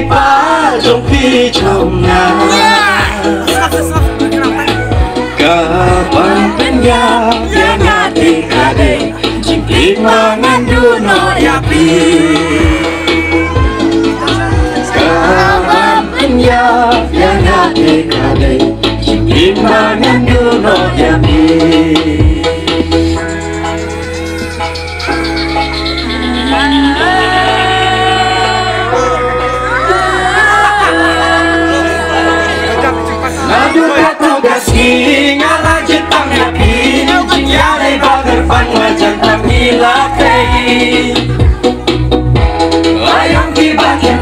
ba trong khi trong ngàn kapan penya yang hati kade jingklik mangandu no yapi kapan penya yang hati kade jingklik mangandu no yapi ngala Jepang yapi nyare bagar pan wajan tamila kai ayam ki bakin